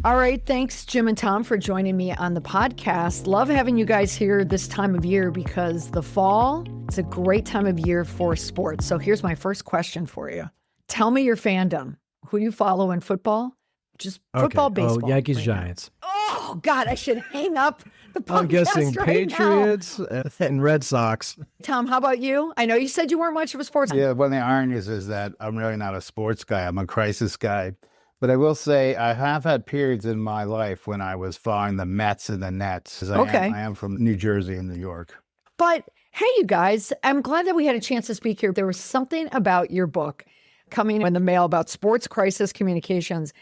All right. Thanks, Jim and Tom, for joining me on the podcast. Love having you guys here this time of year because the fall, it's a great time of year for sports. So here's my first question for you. Tell me your fandom. Who do you follow in football? Just football, baseball. Oh, Yankees, Giants. Oh, God, I should hang up the podcast I'm guessing right Patriots now. and Red Sox. Tom, how about you? I know you said you weren't much of a sports guy. Yeah, one of the ironies is that I'm really not a sports guy. I'm a crisis guy. But I will say I have had periods in my life when I was following the Mets and the Nets. I am from New Jersey and New York. But hey, you guys, I'm glad that we had a chance to speak here. There was something about your book coming in the mail about sports crisis communications,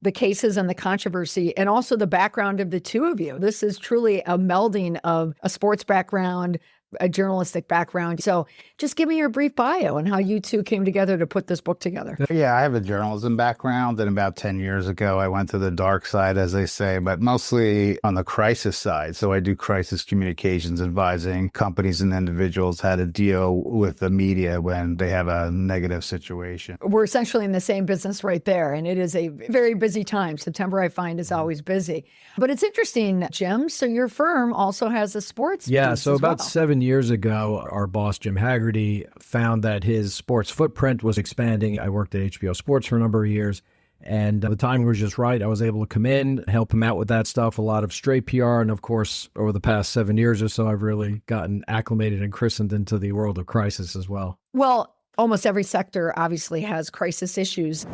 the cases and the controversy, and also the background of the two of you. This is truly a melding of a sports background, a journalistic background. So just give me your brief bio and how you two came together to put this book together. Yeah, I have a journalism background, and about 10 years ago, I went to the dark side, as they say, but mostly on the crisis side. So I do crisis communications, advising companies and individuals how to deal with the media when they have a negative situation. We're essentially in the same business right there, and it is a very busy time. September, I find, is always busy. But it's interesting, Jim, so your firm also has a sports piece so as about well. 7 years ago, our boss, Jim Haggerty, found that his sports footprint was expanding. I worked at HBO Sports for a number of years, and the timing was just right. I was able to come in, help him out with that stuff, a lot of straight PR. And of course, over the past 7 years or so, I've really gotten acclimated and christened into the world of crisis as well. Well, almost every sector obviously has crisis issues.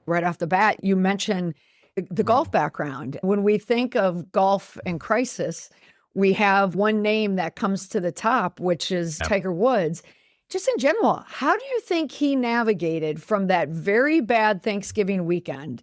Right off the bat, you mentioned the golf background. When we think of golf and crisis, we have one name that comes to the top, which is Tiger Woods. Just in general, how do you think he navigated from that very bad Thanksgiving weekend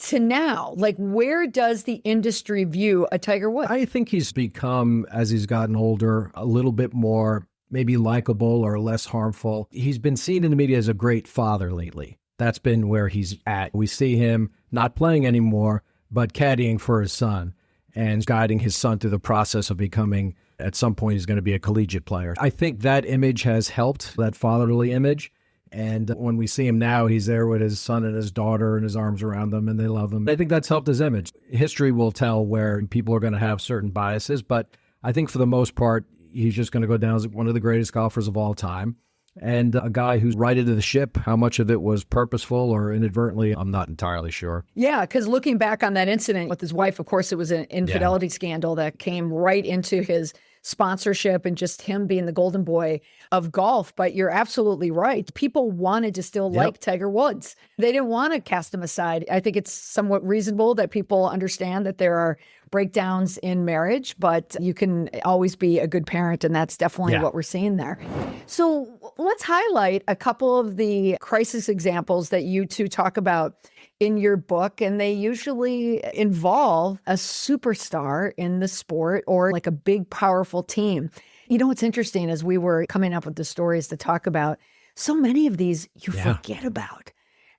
to now? Like, where does the industry view a Tiger Woods? I think he's become, as he's gotten older, a little bit more maybe likable or less harmful. He's been seen in the media as a great father lately. That's been where he's at. We see him not playing anymore, but caddying for his son and guiding his son through the process of becoming, at some point, he's going to be a collegiate player. I think that image has helped, that fatherly image. And when we see him now, he's there with his son and his daughter and his arms around them, and they love him. I think that's helped his image. History will tell where people are going to have certain biases, but I think for the most part, he's just going to go down as one of the greatest golfers of all time. And a guy who's righted the ship. How much of it was purposeful or inadvertently, I'm not entirely sure. Yeah, because looking back on that incident with his wife, of course, it was an infidelity scandal that came right into his sponsorship and just him being the golden boy of golf. But you're absolutely right. People wanted to still like Tiger Woods. They didn't want to cast him aside. I think it's somewhat reasonable that people understand that there are breakdowns in marriage, but you can always be a good parent, and that's definitely what we're seeing there. So let's highlight a couple of the crisis examples that you two talk about in your book, and they usually involve a superstar in the sport or like a big, powerful team. You know, what's interesting as we were coming up with the stories to talk about, so many of these you forget about.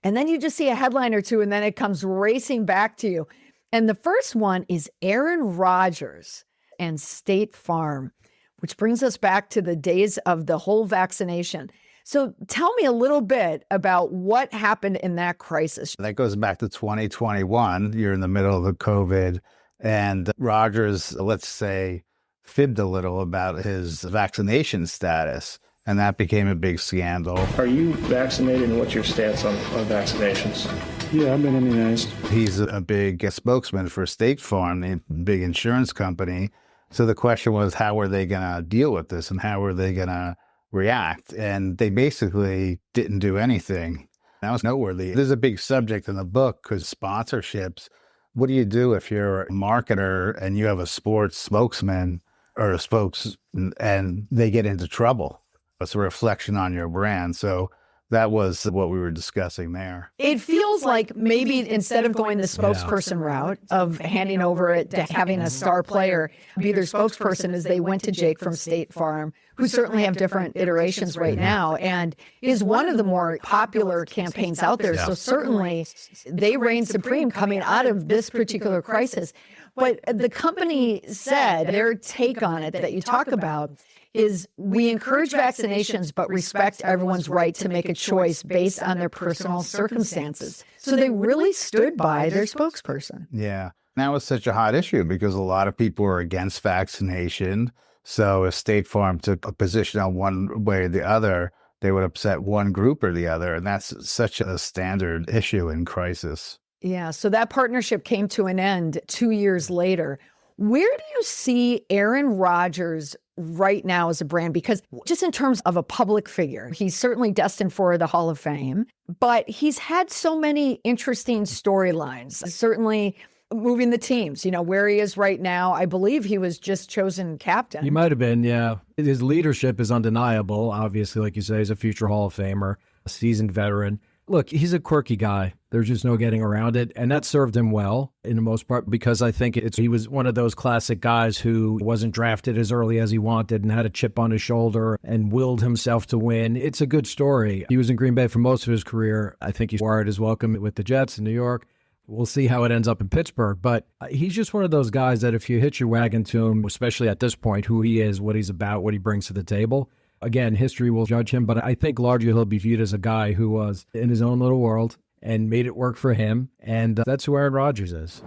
And then you just see a headline or two, and then it comes racing back to you. And the first one is Aaron Rodgers and State Farm, which brings us back to the days of the whole vaccination. So tell me a little bit about what happened in that crisis. That goes back to 2021. You're in the middle of the COVID, and Rodgers, let's say, fibbed a little about his vaccination status, and that became a big scandal. Are you vaccinated, and what's your stance on vaccinations? Yeah, I've been immunized. He's a big spokesman for State Farm, the big insurance company. So the question was, how are they going to deal with this, and how are they going to react? And they basically didn't do anything. That was noteworthy. There's a big subject in the book because sponsorships, what do you do if you're a marketer and you have a sports spokesman or a spokes and they get into trouble? It's a reflection on your brand. So that was what we were discussing there. It feels like maybe instead of going the spokesperson route of handing over it to having a star player be their spokesperson, as they went to Jake from State Farm, who certainly have different iterations right now and is one of the more popular campaigns out there. So certainly they reign supreme coming out of this particular crisis. But the company said their take on it that you talk about is we encourage vaccinations, but respect everyone's right to make a choice based on their personal circumstances. So they really stood by their spokesperson. Yeah. Now it's such a hot issue because a lot of people are against vaccination. So if State Farm took a position on one way or the other, they would upset one group or the other. And that's such a standard issue in crisis. Yeah. So that partnership came to an end 2 years later. Where do you see Aaron Rodgers right now as a brand? Because just in terms of a public figure, he's certainly destined for the Hall of Fame, but he's had so many interesting storylines, certainly moving the teams, where he is right now. I believe he was just chosen captain. He might have been, yeah. His leadership is undeniable. Obviously, like you say, he's a future Hall of Famer, a seasoned veteran. Look, he's a quirky guy. There's just no getting around it. And that served him well in the most part, because I think he was one of those classic guys who wasn't drafted as early as he wanted and had a chip on his shoulder and willed himself to win. It's a good story. He was in Green Bay for most of his career. I think he's wired his welcome with the Jets in New York. We'll see how it ends up in Pittsburgh. But he's just one of those guys that if you hitch your wagon to him, especially at this point, who he is, what he's about, what he brings to the table, again, history will judge him. But I think largely he'll be viewed as a guy who was in his own little world and made it work for him. And that's who Aaron Rodgers is.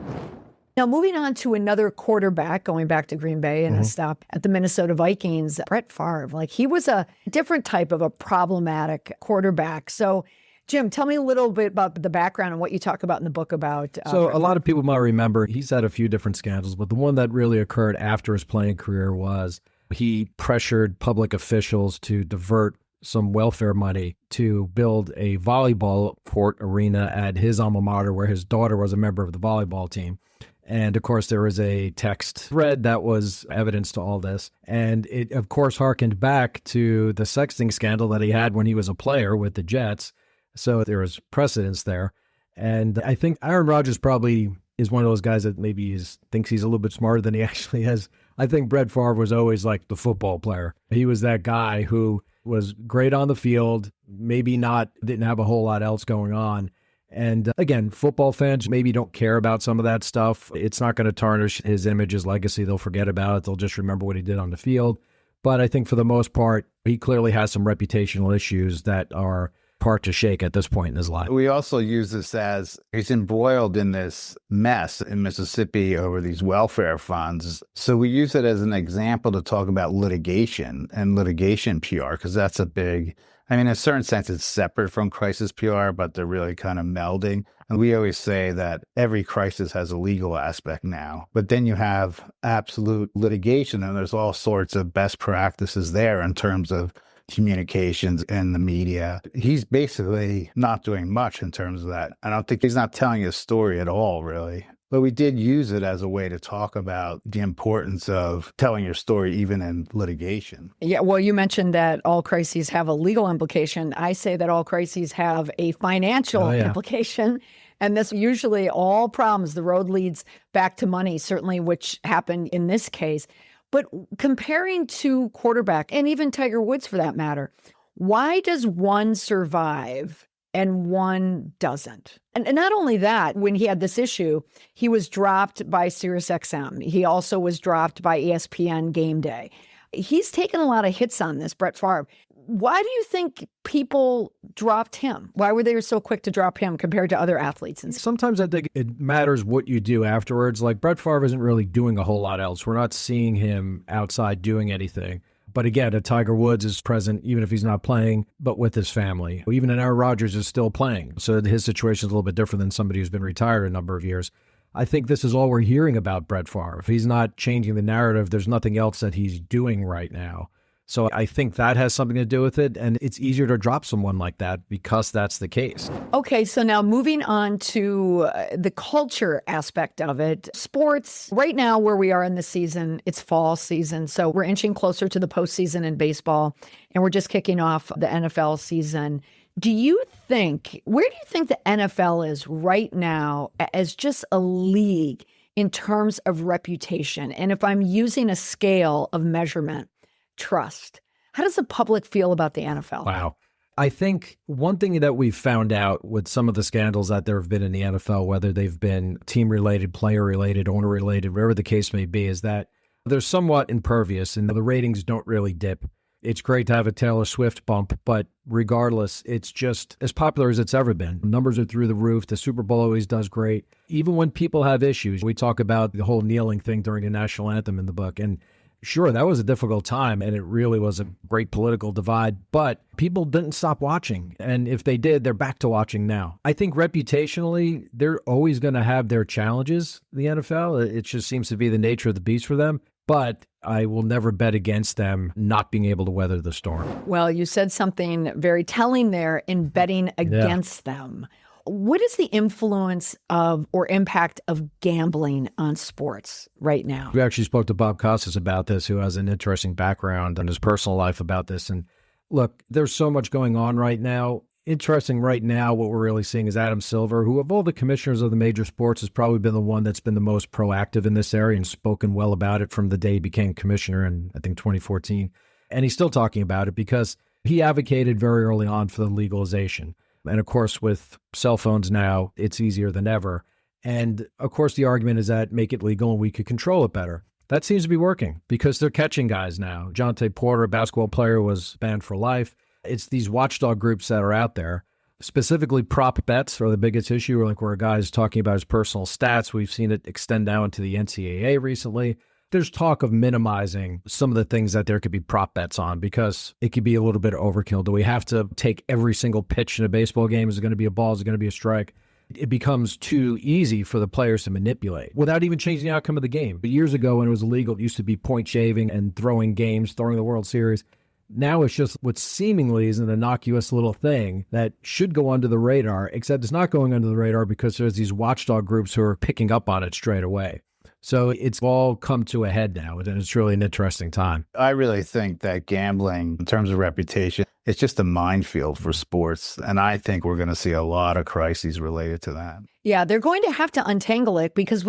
Now, moving on to another quarterback, going back to Green Bay and a stop at the Minnesota Vikings, Brett Favre. He was a different type of a problematic quarterback. So, Jim, tell me a little bit about the background and what you talk about in the book about. So a lot of people might remember he's had a few different scandals, but the one that really occurred after his playing career was he pressured public officials to divert some welfare money to build a volleyball court arena at his alma mater where his daughter was a member of the volleyball team. And of course, there was a text thread that was evidence to all this. And it, of course, harkened back to the sexting scandal that he had when he was a player with the Jets. So there was precedence there. And I think Aaron Rodgers probably is one of those guys that maybe thinks he's a little bit smarter than he actually is. I think Brett Favre was always like the football player. He was that guy who was great on the field, didn't have a whole lot else going on. And again, football fans maybe don't care about some of that stuff. It's not going to tarnish his image, his legacy. They'll forget about it. They'll just remember what he did on the field. But I think for the most part, he clearly has some reputational issues that are hard to shake at this point in his life. We also use this as he's embroiled in this mess in Mississippi over these welfare funds. So we use it as an example to talk about litigation and litigation PR, because that's a big, in a certain sense, it's separate from crisis PR, but they're really kind of melding. And we always say that every crisis has a legal aspect now, but then you have absolute litigation, and there's all sorts of best practices there in terms of communications and the media. He's basically not doing much in terms of that. I don't think he's not telling his story at all, really. But we did use it as a way to talk about the importance of telling your story even in litigation. Yeah, well, you mentioned that all crises have a legal implication. I say that all crises have a financial implication. And this usually all problems, the road leads back to money, certainly, which happened in this case. But comparing to quarterback, and even Tiger Woods for that matter, why does one survive and one doesn't? And not only that, when he had this issue, he was dropped by SiriusXM. He also was dropped by ESPN Game Day. He's taken a lot of hits on this, Brett Favre. Why do you think people dropped him? Why were they so quick to drop him compared to other athletes? And sometimes I think it matters what you do afterwards. Like Brett Favre isn't really doing a whole lot else. We're not seeing him outside doing anything. But again, Tiger Woods is present, even if he's not playing, but with his family. Even Aaron Rodgers is still playing. So his situation is a little bit different than somebody who's been retired a number of years. I think this is all we're hearing about Brett Favre. If he's not changing the narrative, there's nothing else that he's doing right now. So I think that has something to do with it. And it's easier to drop someone like that because that's the case. Okay, so now moving on to the culture aspect of it. Sports, right now where we are in the season, it's fall season. So we're inching closer to the postseason in baseball, and we're just kicking off the NFL season. Where do you think the NFL is right now as just a league in terms of reputation? And if I'm using a scale of measurement, trust. How does the public feel about the NFL? Wow. I think one thing that we've found out with some of the scandals that there have been in the NFL, whether they've been team-related, player-related, owner-related, whatever the case may be, is that they're somewhat impervious and the ratings don't really dip It's great to have a Taylor Swift bump, but regardless, it's just as popular as it's ever been. Numbers are through the roof. The Super Bowl always does great. Even when people have issues, we talk about the whole kneeling thing during the national anthem in the book. And sure, that was a difficult time, and it really was a great political divide, but people didn't stop watching. And if they did, they're back to watching now. I think reputationally, they're always going to have their challenges, the NFL. It just seems to be the nature of the beast for them. But I will never bet against them not being able to weather the storm. Well, you said something very telling there in betting against them. What is the influence of or impact of gambling on sports right now? We actually spoke to Bob Costas about this, who has an interesting background in his personal life about this. And look, there's so much going on right now. Interesting right now, what we're really seeing is Adam Silver, who of all the commissioners of the major sports has probably been the one that's been the most proactive in this area and spoken well about it from the day he became commissioner in, I think, 2014. And he's still talking about it because he advocated very early on for the legalization. And of course, with cell phones now, it's easier than ever. And of course, the argument is that make it legal and we could control it better. That seems to be working because they're catching guys now. Jonte Porter, a basketball player, was banned for life. It's these watchdog groups that are out there. Specifically, prop bets are the biggest issue, like where a guy is talking about his personal stats. We've seen it extend now into the NCAA recently. There's talk of minimizing some of the things that there could be prop bets on because it could be a little bit overkill. Do we have to take every single pitch in a baseball game? Is it going to be a ball? Is it going to be a strike? It becomes too easy for the players to manipulate without even changing the outcome of the game. But years ago, when it was illegal, it used to be point shaving and throwing games, throwing the World Series. Now it's just what seemingly is an innocuous little thing that should go under the radar, except it's not going under the radar because there's these watchdog groups who are picking up on it straight away. So it's all come to a head now, and it's really an interesting time. I really think that gambling, in terms of reputation, it's just a minefield for sports. And I think we're going to see a lot of crises related to that. Yeah, they're going to have to untangle it because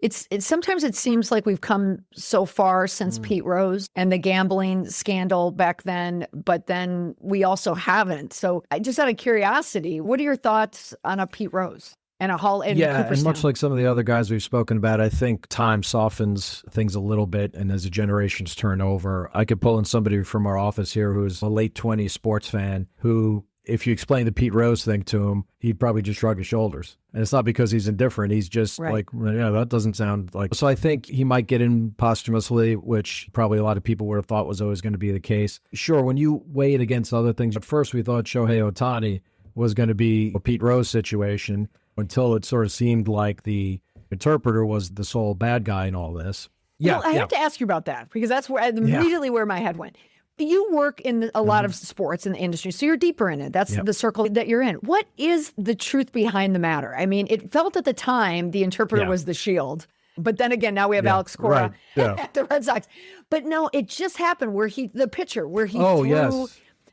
it's sometimes it seems like we've come so far since Pete Rose and the gambling scandal back then, but then we also haven't. So I just out of curiosity, what are your thoughts on a Pete Rose and a Hall in Cooperstown? And much like some of the other guys we've spoken about, I think time softens things a little bit. And as the generations turn over, I could pull in somebody from our office here who's a late 20s sports fan who, if you explain the Pete Rose thing to him, he'd probably just shrug his shoulders. And it's not because he's indifferent. He's just like, yeah, that doesn't sound like. So I think he might get in posthumously, which probably a lot of people would have thought was always going to be the case. Sure, when you weigh it against other things, at first we thought Shohei Ohtani was going to be a Pete Rose situation until it sort of seemed like the interpreter was the sole bad guy in all this. Well, I have to ask you about that because that's where immediately where my head went. You work in a lot of sports in the industry, so you're deeper in it. That's the circle that you're in. What is the truth behind the matter? I mean, it felt at the time the interpreter was the shield. But then again, now we have Alex Cora at the Red Sox. But no, it just happened where the pitcher, where he threw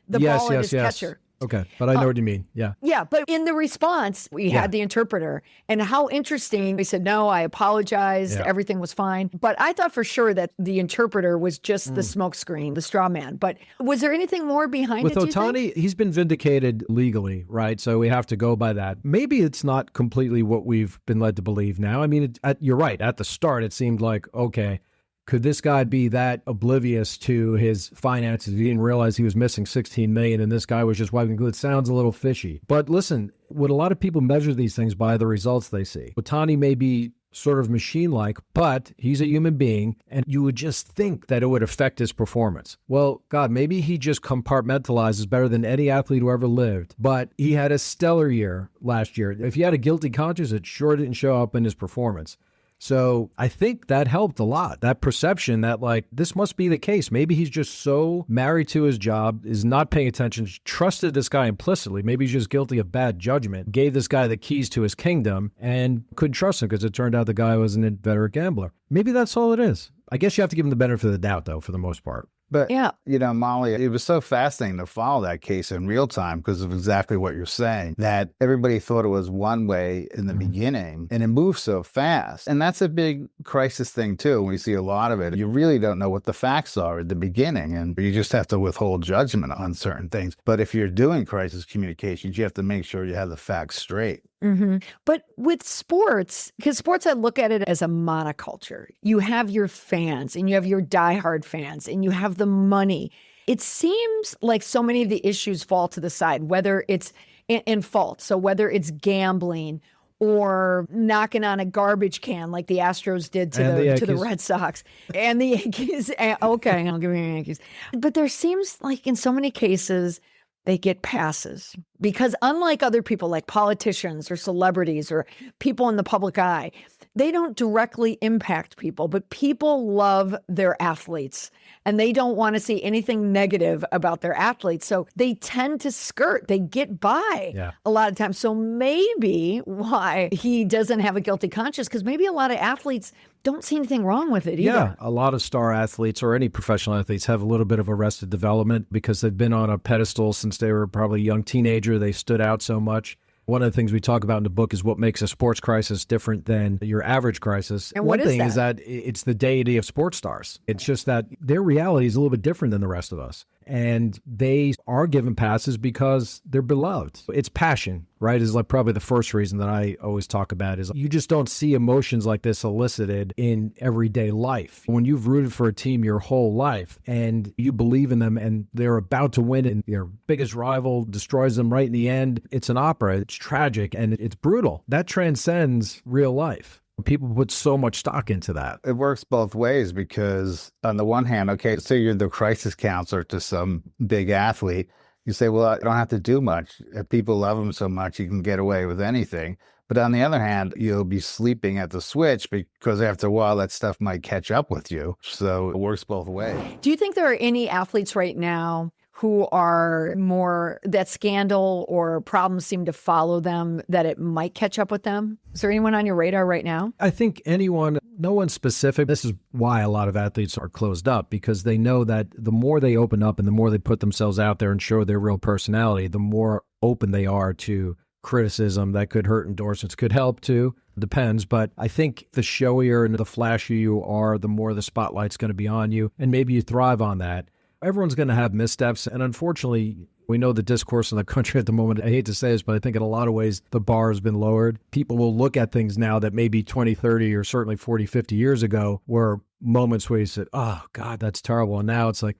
the ball at his catcher. Okay, but I know what you mean. Yeah. Yeah, but in the response, we had the interpreter. And how interesting, he said, no, I apologized. Everything was fine. But I thought for sure that the interpreter was just the smokescreen, the straw man. But was there anything more behind it? With Ohtani, he's been vindicated legally, right? So we have to go by that. Maybe it's not completely what we've been led to believe now. I mean, you're right. At the start, it seemed like, okay, could this guy be that oblivious to his finances? He didn't realize he was missing $16 million and this guy was just wiping glue. It sounds a little fishy. But listen, what a lot of people measure these things by the results they see. Ohtani may be sort of machine-like, but he's a human being, and you would just think that it would affect his performance. Well, God, maybe he just compartmentalizes better than any athlete who ever lived, but he had a stellar year last year. If he had a guilty conscience, it sure didn't show up in his performance. So I think that helped a lot. That perception that, like, this must be the case. Maybe he's just so married to his job, is not paying attention, trusted this guy implicitly. Maybe he's just guilty of bad judgment, gave this guy the keys to his kingdom and couldn't trust him because it turned out the guy was an inveterate gambler. Maybe that's all it is. I guess you have to give him the benefit of the doubt, though, for the most part. But, Molly, it was so fascinating to follow that case in real time because of exactly what you're saying, that everybody thought it was one way in the beginning and it moved so fast. And that's a big crisis thing, too. When you see a lot of it, you really don't know what the facts are at the beginning and you just have to withhold judgment on certain things. But if you're doing crisis communications, you have to make sure you have the facts straight. Mm-hmm. But with sports, because sports, I look at it as a monoculture. You have your fans and you have your diehard fans and you have the money. it seems like so many of the issues fall to the side, whether it's in fault. So whether it's gambling or knocking on a garbage can like the Astros did to the Red Sox and the Yankees. Okay, I'll give you the Yankees. But there seems like in so many cases, they get passes because unlike other people like politicians or celebrities or people in the public eye, they don't directly impact people, but people love their athletes and they don't want to see anything negative about their athletes. So they tend to skirt, they get by a lot of times. So maybe why he doesn't have a guilty conscience, because maybe a lot of athletes don't see anything wrong with it either. Yeah, a lot of star athletes or any professional athletes have a little bit of arrested development because they've been on a pedestal since they were probably a young teenager. They stood out so much. One of the things we talk about in the book is what makes a sports crisis different than your average crisis. And one thing is that it's the deity of sports stars. It's just that their reality is a little bit different than the rest of us. And they are given passes because they're beloved. It's passion, right? Is like probably the first reason that I always talk about is you just don't see emotions like this elicited in everyday life. When you've rooted for a team your whole life and you believe in them and they're about to win and their biggest rival destroys them right in the end, it's an opera. It's tragic and it's brutal. That transcends real life. People put so much stock into that. It works both ways because on the one hand, okay, say you're the crisis counselor to some big athlete. You say, well, I don't have to do much. If people love him so much, you can get away with anything. But on the other hand, you'll be sleeping at the switch because after a while, that stuff might catch up with you. So it works both ways. Do you think there are any athletes right now who are more, that scandal or problems seem to follow them, that it might catch up with them? Is there anyone on your radar right now? I think no one specific. This is why a lot of athletes are closed up, because they know that the more they open up and the more they put themselves out there and show their real personality, the more open they are to criticism that could hurt. Endorsements could help too. Depends. But I think the showier and the flashier you are, the more the spotlight's going to be on you. And maybe you thrive on that. Everyone's going to have missteps. And unfortunately, we know the discourse in the country at the moment. I hate to say this, but I think in a lot of ways, the bar has been lowered. People will look at things now that maybe 20, 30, or certainly 40, 50 years ago were moments where you said, oh, God, that's terrible. And now it's like,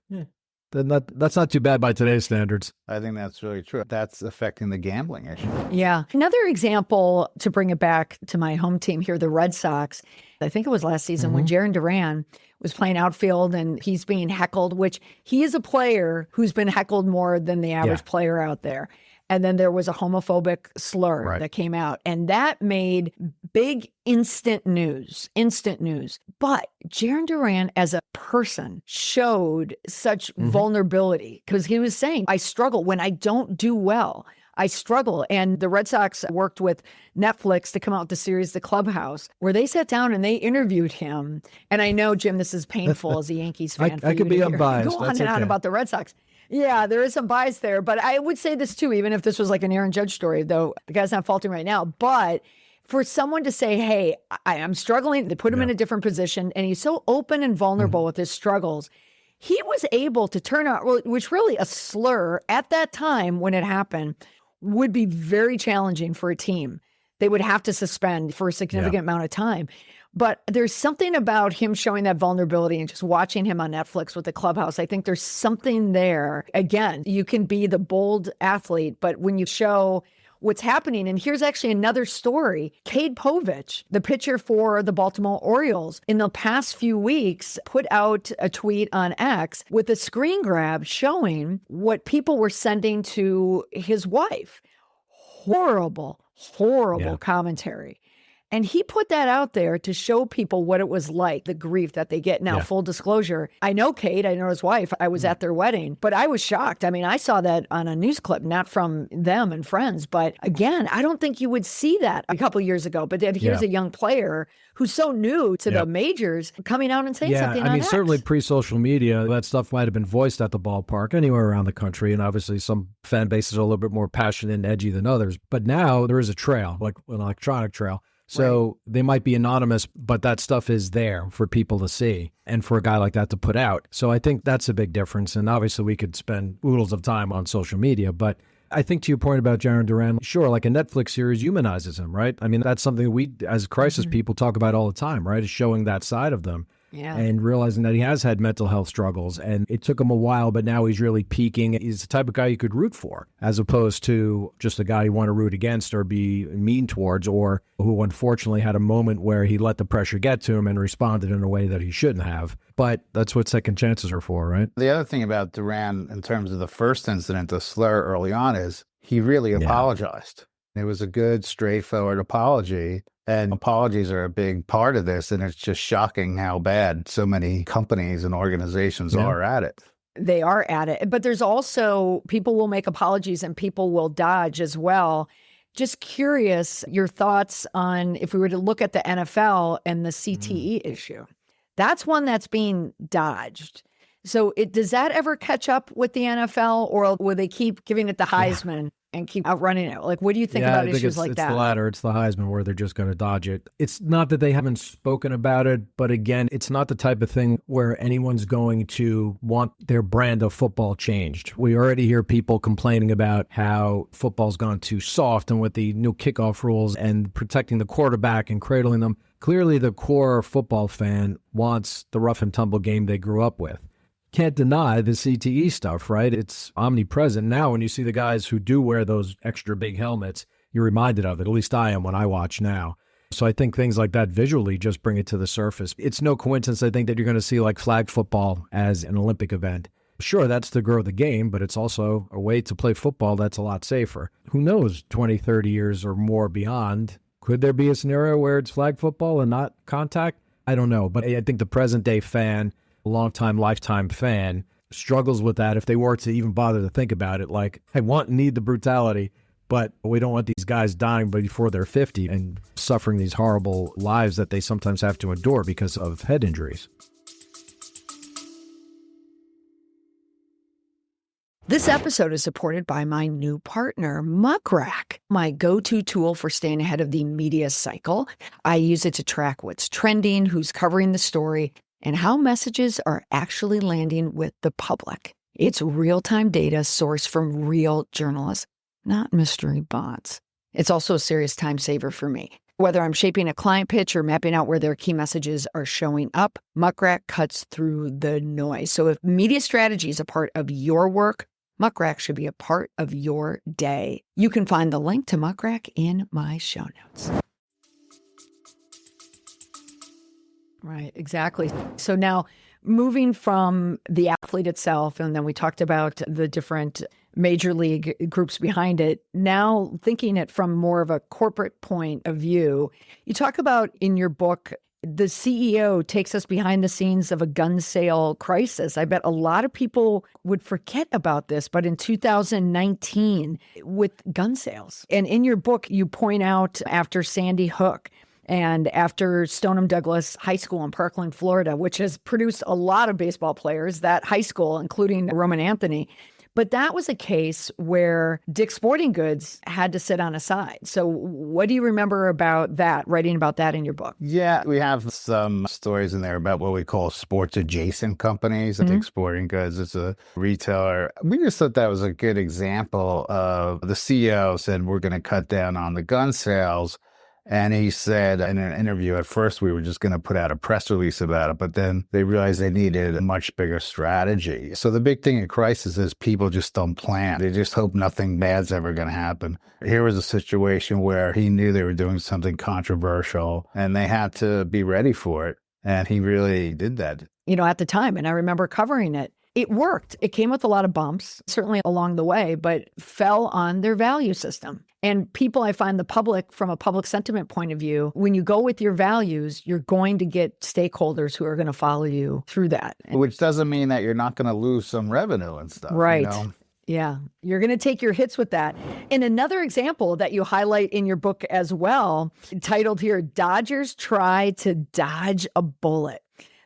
that's not too bad by today's standards. I think that's really true. That's affecting the gambling issue. Yeah. Another example, to bring it back to my home team here, the Red Sox, I think it was last season when Aaron Duran was playing outfield and he's being heckled, which he is a player who's been heckled more than the average player out there. And then there was a homophobic slur that came out, and that made big instant news. But Jaron Duran as a person showed such vulnerability because he was saying, I struggle when I don't do well. I struggle. And the Red Sox worked with Netflix to come out with the series, The Clubhouse, where they sat down and they interviewed him. And I know, Jim, this is painful as a Yankees fan. I could be unbiased. Go on and on about the Red Sox. Yeah, there is some bias there. But I would say this too, even if this was like an Aaron Judge story, though the guy's not faulting right now. But for someone to say, hey, I'm struggling, they put him in a different position, and he's so open and vulnerable with his struggles. He was able to turn out, which really a slur at that time when it happened would be very challenging for a team. They would have to suspend for a significant amount of time. But there's something about him showing that vulnerability and just watching him on Netflix with The Clubhouse. I think there's something there. Again, you can be the bold athlete, but when you show what's happening, and here's actually another story. Cade Povich, the pitcher for the Baltimore Orioles, in the past few weeks put out a tweet on X with a screen grab showing what people were sending to his wife. Horrible commentary. And he put that out there to show people what it was like, the grief that they get. Now, full disclosure, I know Cade, I know his wife, I was at their wedding, but I was shocked. I mean, I saw that on a news clip, not from them and friends. But again, I don't think you would see that a couple years ago. But then here's a young player who's so new to the majors coming out and saying something on X. Certainly pre-social media, that stuff might have been voiced at the ballpark anywhere around the country. And obviously some fan bases are a little bit more passionate and edgy than others. But now there is a trail, like an electronic trail. So they might be anonymous, but that stuff is there for people to see and for a guy like that to put out. So I think that's a big difference. And obviously we could spend oodles of time on social media, but I think to your point about Jaron Duran, sure, like a Netflix series humanizes him, right? I mean, that's something that we as crisis people talk about all the time, right? Is showing that side of them. Yeah. and realizing that he has had mental health struggles. And it took him a while, but now he's really peaking. He's the type of guy you could root for, as opposed to just a guy you want to root against or be mean towards, or who unfortunately had a moment where he let the pressure get to him and responded in a way that he shouldn't have. But that's what second chances are for, right? The other thing about Duran in terms of the first incident, the slur early on, is he really apologized. It was a good, straightforward apology. And apologies are a big part of this. And it's just shocking how bad so many companies and organizations are at it. They are at it. But there's also people will make apologies and people will dodge as well. Just curious, your thoughts on if we were to look at the NFL and the CTE issue. That's one that's being dodged. So does that ever catch up with the NFL, or will they keep giving it the Heisman and keep outrunning it? Like, what do you think about issues like that? It's the latter. It's the Heisman where they're just going to dodge it. It's not that they haven't spoken about it, but again, it's not the type of thing where anyone's going to want their brand of football changed. We already hear people complaining about how football's gone too soft and with the new kickoff rules and protecting the quarterback and cradling them. Clearly, the core football fan wants the rough and tumble game they grew up with. Can't deny the CTE stuff, right? It's omnipresent. Now, when you see the guys who do wear those extra big helmets, you're reminded of it. At least I am when I watch now. So I think things like that visually just bring it to the surface. It's no coincidence, I think, that you're going to see like flag football as an Olympic event. Sure, that's to grow the game, but it's also a way to play football that's a lot safer. Who knows, 20, 30 years or more beyond, could there be a scenario where it's flag football and not contact? I don't know. But I think the present day fan, longtime, lifetime fan, struggles with that if they were to even bother to think about it. Like, I need the brutality, but we don't want these guys dying before they're 50 and suffering these horrible lives that they sometimes have to endure because of head injuries. This episode is supported by my new partner, Muck Rack, my go-to tool for staying ahead of the media cycle. I use it to track what's trending, who's covering the story, and how messages are actually landing with the public. It's real-time data sourced from real journalists, not mystery bots. It's also a serious time saver for me. Whether I'm shaping a client pitch or mapping out where their key messages are showing up, Muck Rack cuts through the noise. So if media strategy is a part of your work, Muck Rack should be a part of your day. You can find the link to Muck Rack in my show notes. Right, exactly. So now moving from the athlete itself, and then we talked about the different major league groups behind it. Now thinking it from more of a corporate point of view, you talk about in your book, the CEO takes us behind the scenes of a gun sale crisis. I bet a lot of people would forget about this, but in 2019 with gun sales. And in your book, you point out after Sandy Hook and after Stoneham Douglas High School in Parkland, Florida, which has produced a lot of baseball players, that high school, including Roman Anthony. But that was a case where Dick's Sporting Goods had to sit on a side. So what do you remember about that, writing about that in your book? Yeah, we have some stories in there about what we call sports adjacent companies. Dick's Sporting Goods is a retailer. We just thought that was a good example of the CEO said, we're going to cut down on the gun sales. And he said in an interview, at first we were just going to put out a press release about it, but then they realized they needed a much bigger strategy. So the big thing in crisis is people just don't plan. They just hope nothing bad's ever going to happen. Here was a situation where he knew they were doing something controversial and they had to be ready for it. And he really did that. You know, at the time, and I remember covering it. It worked. It came with a lot of bumps, certainly along the way, but fell on their value system. And people, I find the public, from a public sentiment point of view, when you go with your values, you're going to get stakeholders who are going to follow you through that. Which doesn't mean that you're not going to lose some revenue and stuff. Right. You know? Yeah. You're going to take your hits with that. And another example that you highlight in your book as well, titled here, Dodgers Try to Dodge a Bullet.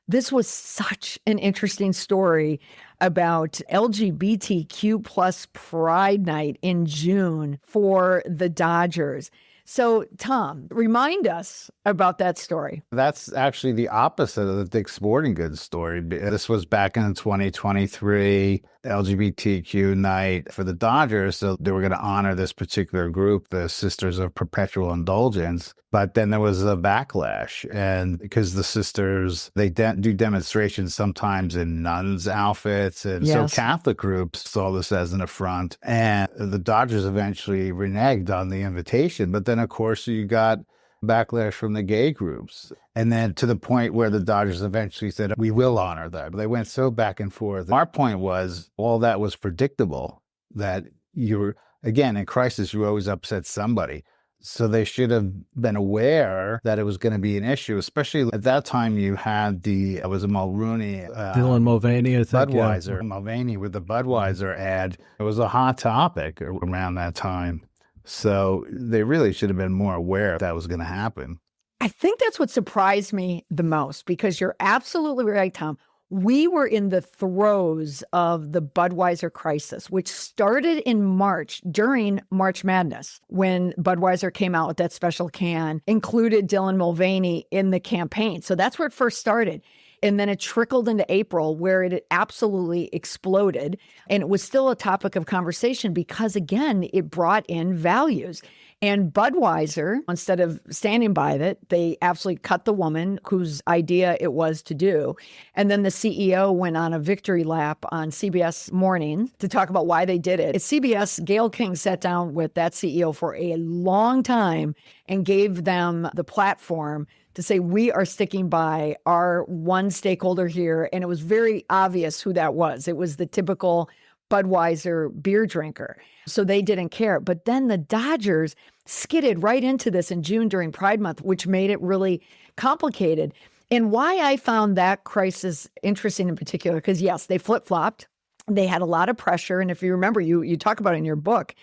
This was such an interesting story about LGBTQ plus Pride Night in June for the Dodgers. So, Tom, remind us about that story. That's actually the opposite of the Dick's Sporting Goods story. This was back in 2023, LGBTQ night for the Dodgers. So they were going to honor this particular group, the Sisters of Perpetual Indulgence. But then there was a backlash, and because the sisters, they do demonstrations sometimes in nuns' outfits, and so Yes. Catholic groups saw this as an affront, and the Dodgers eventually reneged on the invitation. But then, of course, you got backlash from the gay groups, and then to the point where the Dodgers eventually said, we will honor that. They went so back and forth. Our point was, all that was predictable, that you're, again, in crisis, you always upset somebody. So they should have been aware that it was going to be an issue, especially at that time you had it was a Mulrooney. Dylan Mulvaney, I think. Budweiser. Yeah. Mulvaney with the Budweiser ad. It was a hot topic around that time. So they really should have been more aware that was going to happen. I think that's what surprised me the most, because you're absolutely right, Tom. We were in the throes of the Budweiser crisis, which started in March during March Madness, when Budweiser came out with that special can, included Dylan Mulvaney in the campaign. So that's where it first started. And then it trickled into April, where it absolutely exploded. And it was still a topic of conversation because, again, it brought in values. And Budweiser, instead of standing by it, they absolutely cut the woman whose idea it was to do. And then the CEO went on a victory lap on CBS Morning to talk about why they did it. At CBS, Gayle King sat down with that CEO for a long time and gave them the platform to say, we are sticking by our one stakeholder here. And it was very obvious who that was. It was the typical Budweiser beer drinker. So they didn't care. But then the Dodgers skidded right into this in June during Pride Month, which made it really complicated. And why I found that crisis interesting in particular, because yes, they flip-flopped. They had a lot of pressure. And if you remember, you talk about it in your book,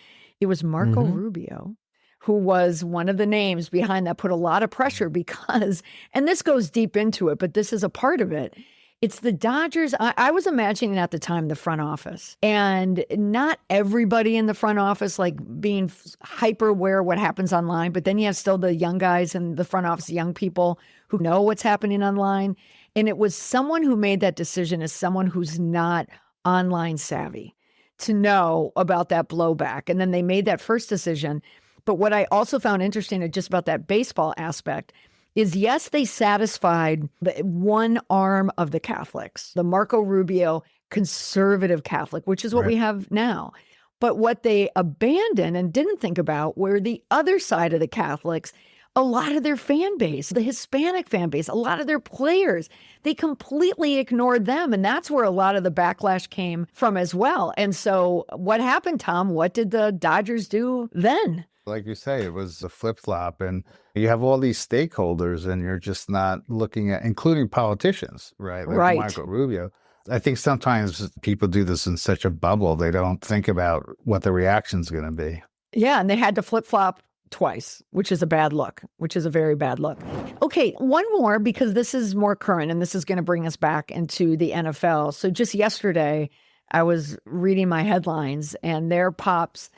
it was Marco Rubio who was one of the names behind that, put a lot of pressure because, and this goes deep into it, but this is a part of it. It's the Dodgers. I was imagining at the time the front office, and not everybody in the front office like being hyper aware of what happens online. But then you have still the young guys in the front office, young people who know what's happening online. And it was someone who made that decision as someone who's not online savvy to know about that blowback. And then they made that first decision. But what I also found interesting just about that baseball aspect is, yes, they satisfied the one arm of the Catholics, the Marco Rubio conservative Catholic, which is what we have now. But what they abandoned and didn't think about were the other side of the Catholics, a lot of their fan base, the Hispanic fan base, a lot of their players. They completely ignored them. And that's where a lot of the backlash came from as well. And so what happened, Tom? What did the Dodgers do then? Like you say, it was a flip-flop, and you have all these stakeholders, and you're just not looking at, including politicians, right? Like Marco Rubio. I think sometimes people do this in such a bubble, they don't think about what the reaction's going to be. Yeah, and they had to flip-flop twice, which is a bad look, which is a very bad look. Okay, one more, because this is more current, and this is going to bring us back into the NFL. So just yesterday, I was reading my headlines, and there pops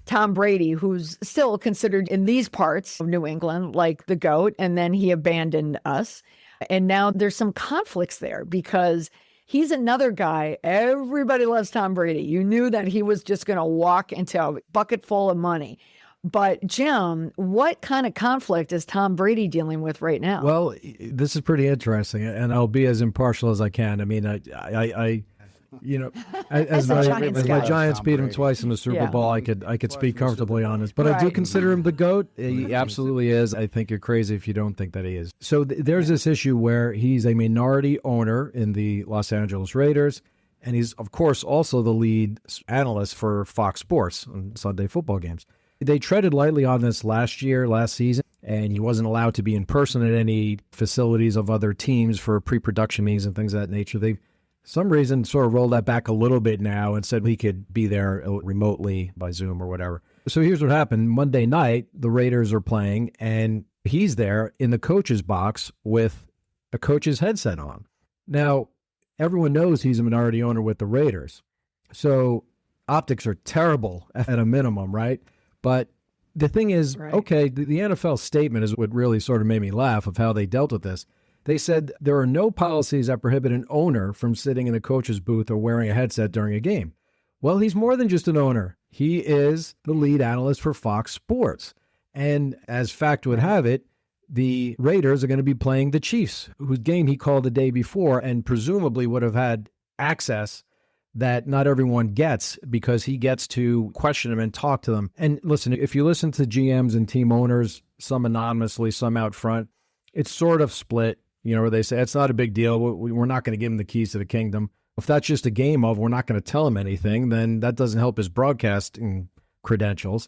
Tom Brady, who's still considered in these parts of New England like the GOAT, and then he abandoned us. And now there's some conflicts there because he's another guy. Everybody loves Tom Brady. You knew that he was just going to walk into a bucket full of money. But Jim, what kind of conflict is Tom Brady dealing with right now? Well, this is pretty interesting, and I'll be as impartial as I can. I mean, I you know, as my Giants beat him twice in the Super Bowl, I could speak comfortably on this. But I do consider him the GOAT. He absolutely is. I think you're crazy if you don't think that he is. So there's this issue where he's a minority owner in the Los Angeles Raiders, and he's, of course, also the lead analyst for Fox Sports on Sunday football games. They treaded lightly on this last season, and he wasn't allowed to be in person at any facilities of other teams for pre-production meetings and things of that nature. They some reason sort of rolled that back a little bit now and said he could be there remotely by Zoom or whatever. So here's what happened. Monday night, the Raiders are playing, and he's there in the coach's box with a coach's headset on. Now, everyone knows he's a minority owner with the Raiders. So optics are terrible at a minimum, right? But the thing is, okay, the NFL statement is what really sort of made me laugh of how they dealt with this. They said there are no policies that prohibit an owner from sitting in a coach's booth or wearing a headset during a game. Well, he's more than just an owner. He is the lead analyst for Fox Sports. And as fact would have it, the Raiders are going to be playing the Chiefs, whose game he called the day before and presumably would have had access that not everyone gets because he gets to question them and talk to them. And listen, if you listen to GMs and team owners, some anonymously, some out front, it's sort of split, where they say, it's not a big deal. We're not going to give him the keys to the kingdom. If that's just a game of we're not going to tell him anything, then that doesn't help his broadcasting credentials.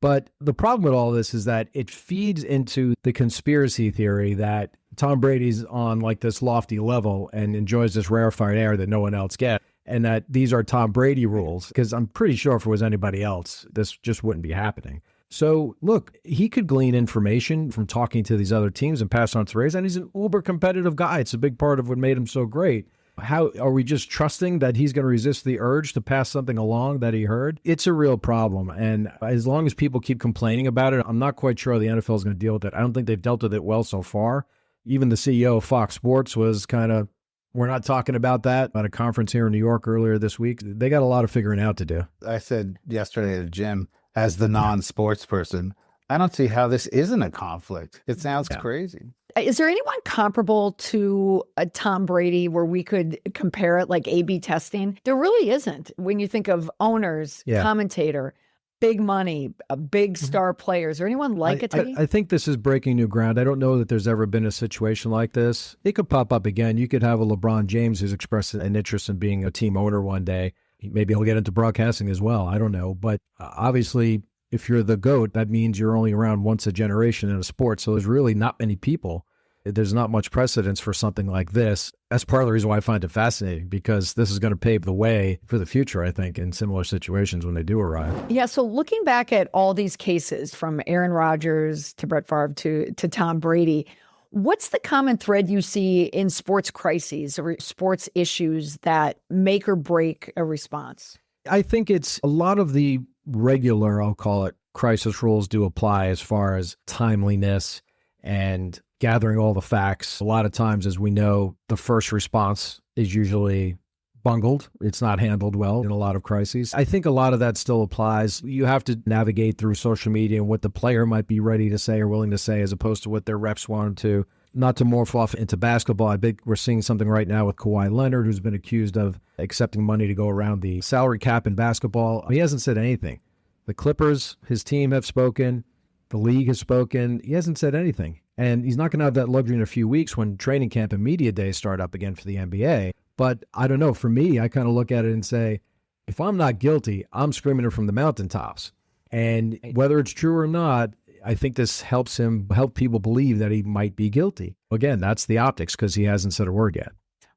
But the problem with all this is that it feeds into the conspiracy theory that Tom Brady's on like this lofty level and enjoys this rarefied air that no one else gets, and that these are Tom Brady rules, because I'm pretty sure if it was anybody else, this just wouldn't be happening. So look, he could glean information from talking to these other teams and pass on to Rays, and he's an uber competitive guy. It's a big part of what made him so great. How are we just trusting that he's going to resist the urge to pass something along that he heard? It's a real problem. And as long as people keep complaining about it, I'm not quite sure the NFL is going to deal with it. I don't think they've dealt with it well so far. Even the CEO of Fox Sports was kind of, we're not talking about that at a conference here in New York earlier this week. They got a lot of figuring out to do. I said yesterday to Jim, as the non-sports person, I don't see how this isn't a conflict. It sounds crazy. Is there anyone comparable to a Tom Brady where we could compare it like A/B testing? There really isn't. When you think of owners, commentator, big money, big star players, or anyone like it? I think this is breaking new ground. I don't know that there's ever been a situation like this. It could pop up again. You could have a LeBron James who's expressed an interest in being a team owner one day. Maybe he'll get into broadcasting as well. I don't know. But obviously, if you're the GOAT, that means you're only around once a generation in a sport. So there's really not many people. There's not much precedence for something like this. That's part of the reason why I find it fascinating, because this is going to pave the way for the future, I think, in similar situations when they do arrive. Yeah, so looking back at all these cases, from Aaron Rodgers to Brett Favre to Tom Brady, what's the common thread you see in sports crises or sports issues that make or break a response? I think it's a lot of the regular, I'll call it, crisis rules do apply as far as timeliness and gathering all the facts. A lot of times, as we know, the first response is usually bungled. It's not handled well in a lot of crises. I think a lot of that still applies. You have to navigate through social media and what the player might be ready to say or willing to say, as opposed to what their reps want to. Not to morph off into basketball, I think we're seeing something right now with Kawhi Leonard, who's been accused of accepting money to go around the salary cap in basketball. He hasn't said anything. The Clippers, his team, have spoken. The league has spoken. He hasn't said anything. And he's not going to have that luxury in a few weeks when training camp and media days start up again for the NBA. But I don't know. For me, I kind of look at it and say, if I'm not guilty, I'm screaming it from the mountaintops. And whether it's true or not, I think this helps him help people believe that he might be guilty. Again, that's the optics, because he hasn't said a word yet.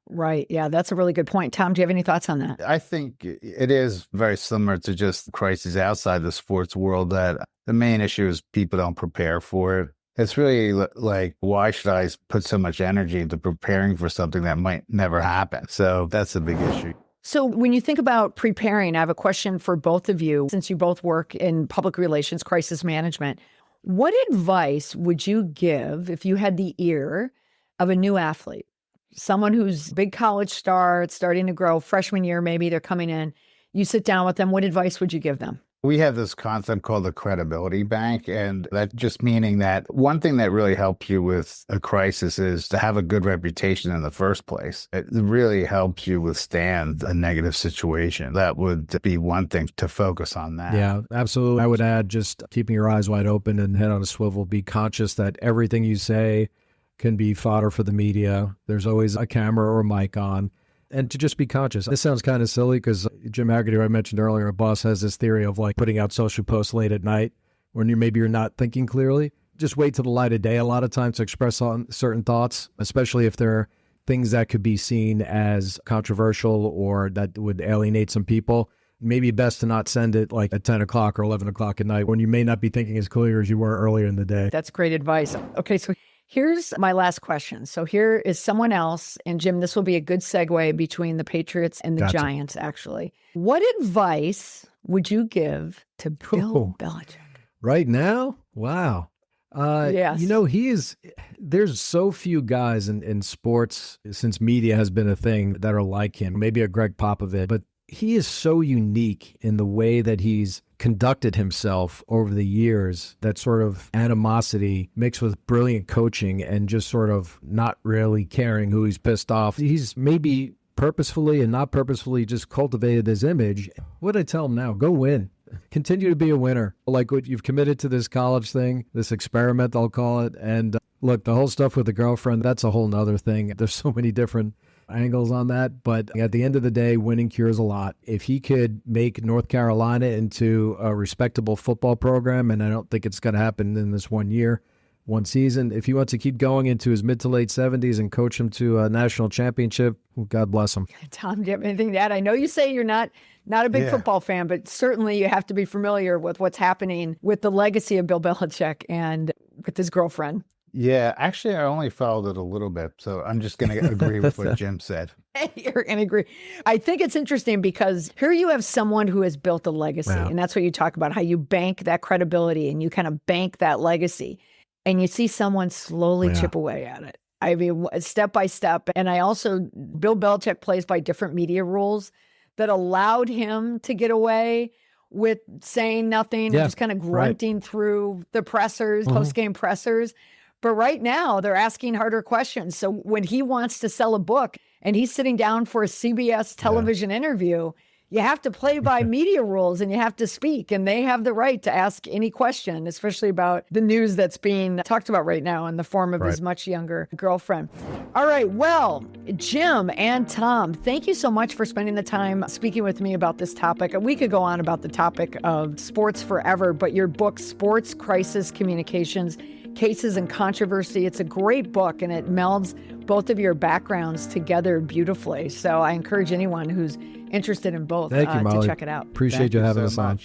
Right. Yeah, that's a really good point. Tom, do you have any thoughts on that? I think it is very similar to just crises outside the sports world, that the main issue is people don't prepare for it. It's really like, why should I put so much energy into preparing for something that might never happen? So that's a big issue. So when you think about preparing, I have a question for both of you. Since you both work in public relations, crisis management, what advice would you give if you had the ear of a new athlete? Someone who's a big college star, starting to grow, freshman year, maybe they're coming in. You sit down with them. What advice would you give them? We have this concept called the credibility bank, and that just meaning that one thing that really helps you with a crisis is to have a good reputation in the first place. It really helps you withstand a negative situation. That would be one thing to focus on that. Yeah, absolutely. I would add just keeping your eyes wide open and head on a swivel. Be conscious that everything you say can be fodder for the media. There's always a camera or a mic on. And to just be conscious. This sounds kind of silly because Jim Haggerty, who I mentioned earlier, a boss, has this theory of like putting out social posts late at night when you're not thinking clearly. Just wait till the light of day a lot of times to express on certain thoughts, especially if they're things that could be seen as controversial or that would alienate some people. Maybe best to not send it like at 10 o'clock or 11 o'clock at night when you may not be thinking as clear as you were earlier in the day. That's great advice. Okay, so here's my last question. So here is someone else, and Jim, this will be a good segue between the Patriots and the Giants, actually. What advice would you give to Bill Belichick? Right now? Wow. Yes. There's so few guys in sports, since media has been a thing, that are like him. Maybe a Greg Popovich, but he is so unique in the way that he's conducted himself over the years, that sort of animosity mixed with brilliant coaching and just sort of not really caring who he's pissed off. He's maybe purposefully and not purposefully just cultivated this image. What do I tell him now? Go win. Continue to be a winner. Like what you've committed to this college thing, this experiment, I'll call it. And look, the whole stuff with the girlfriend, that's a whole nother thing. There's so many different angles on that. But at the end of the day, winning cures a lot. If he could make North Carolina into a respectable football program, and I don't think it's going to happen in this 1 year, one season, if he wants to keep going into his mid to late 70s and coach him to a national championship, God bless him. Tom, do you have anything to add? I know you say you're not a big football fan, but certainly you have to be familiar with what's happening with the legacy of Bill Belichick and with his girlfriend. Yeah, actually, I only followed it a little bit, so I'm just going to agree with what Jim said. You're going to agree. I think it's interesting because here you have someone who has built a legacy, and that's what you talk about, how you bank that credibility and you kind of bank that legacy, and you see someone slowly chip away at it. I mean, step by step. And Bill Belichick plays by different media rules that allowed him to get away with saying nothing and just kind of grunting through the pressers, post-game pressers. But right now, they're asking harder questions. So when he wants to sell a book and he's sitting down for a CBS television interview, you have to play by media rules and you have to speak. And they have the right to ask any question, especially about the news that's being talked about right now in the form of his much younger girlfriend. All right. Well, Jim and Tom, thank you so much for spending the time speaking with me about this topic. We could go on about the topic of sports forever, but your book, Sports Crisis Communications, Cases and Controversy, it's a great book and it melds both of your backgrounds together beautifully. So I encourage anyone who's interested in both Thank you, Molly. to check it out. Appreciate you having us on.